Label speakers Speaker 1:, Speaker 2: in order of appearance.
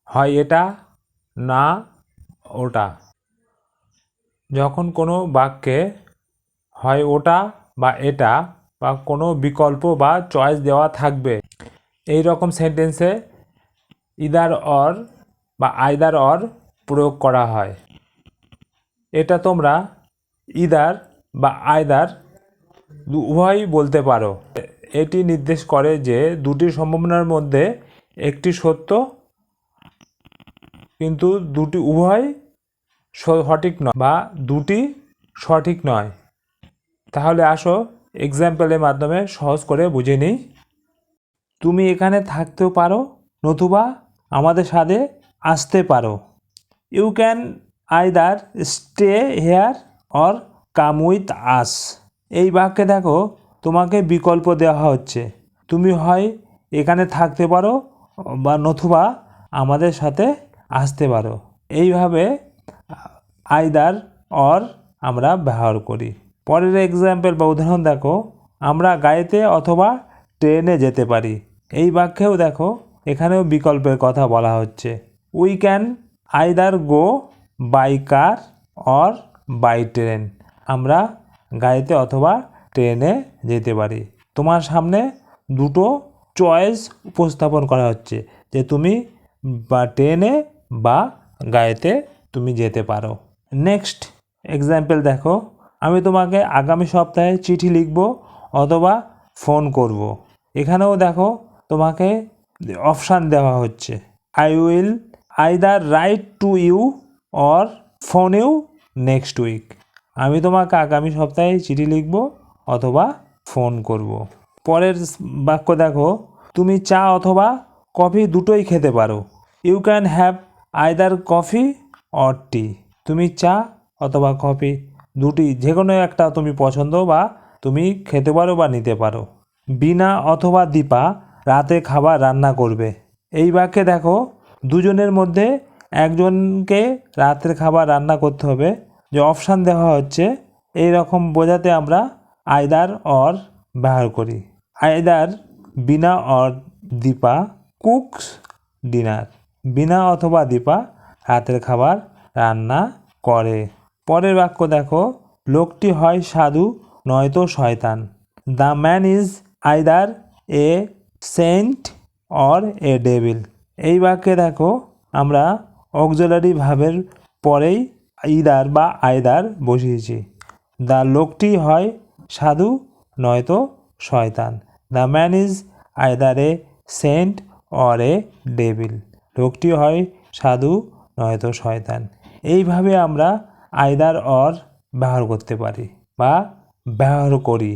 Speaker 1: হয় এটা না ওটা। যখন কোনো বাক্যে হয় ওটা বা এটা বা কোনো বিকল্প বা চয়েস দেওয়া থাকবে, এই রকম সেন্টেন্সে ইদার অর বা আইদার অর প্রয়োগ করা হয়। এটা তোমরা ইদার বা আইদার উভয়ই বলতে পারো। এটি নির্দেশ করে যে দুটি সম্ভাবনার মধ্যে একটি সত্য, কিন্তু দুটি উভয় সঠিক নয় বা দুটি সঠিক নয়। তাহলে আসো এক্সাম্পলের মাধ্যমে সহজ করে বুঝে নিই। তুমি এখানে থাকতেও পারো, নতুবা আমাদের সাথে আসতে পারো। You can either stay here or come with us. এই বাক্যে দেখো তোমাকে বিকল্প দেওয়া হচ্ছে। তুমি হয় এখানে থাকতে পারো বা নতুবা আমাদের সাথে আসতে পারো। এইভাবে আইদার অর আমরা ব্যবহার করি। পরের এক্সাম্পল বা উদাহরণ দেখো, আমরা গাড়িতে অথবা ট্রেনে যেতে পারি। এই বাক্যেও দেখো এখানেও বিকল্পের কথা বলা হচ্ছে। We can either go by car or by train. আমরা গাড়িতে অথবা ট্রেনে যেতে পারি। তোমার সামনে দুটো চয়েস উপস্থাপন করা হচ্ছে যে তুমি বা ট্রেনে বা গাড়িতে তুমি যেতে পারো। নেক্সট এক্সাম্পল দেখো, আমি তোমাকে আগামী সপ্তাহে চিঠি লিখব অথবা ফোন করব। এখানেও দেখো তোমাকে অপশান দেওয়া হচ্ছে। I will either write to you or phone you next week. আমি তোমাকে আগামী সপ্তাহে চিঠি লিখব অথবা ফোন করব। পরের বাক্য দেখো, তুমি চা অথবা কফি দুটোই খেতে পারো। You can have either coffee or tea. তুমি চা অথবা কফি দুটি যে কোনো একটা তুমি পছন্দ বা তুমি খেতে পারো বা নিতে পারো। বিনা অথবা দীপা রাতে খাবার রান্না করবে। এই বাক্যে দেখো দুজনের মধ্যে একজনকে রাতের খাবার রান্না করতে হবে, যে অপশান দেওয়া হচ্ছে। এই রকম বোঝাতে আমরা আইদার অর ব্যবহার করি। Either Bina or Dipa cooks dinner. Bina অথবা দীপা রাতের খাবার রান্না করে। পরের বাক্য দেখো, লোকটি হয় সাধু নয়তো শয়তান। The man is either a saint or a devil. এই বাক্যে দেখো আমরা অক্সিলারি ভাবের পরেই ইদার বা আইদার বসিয়েছি। দ্য লোকটি হয় সাধু নয়তো শয়তান। The man is either a saint or a devil. লোকটি হয় সাধু নয়তো শয়তান। এইভাবে আমরা আইদার অর ব্যবহার করতে পারি বা ব্যবহার করি।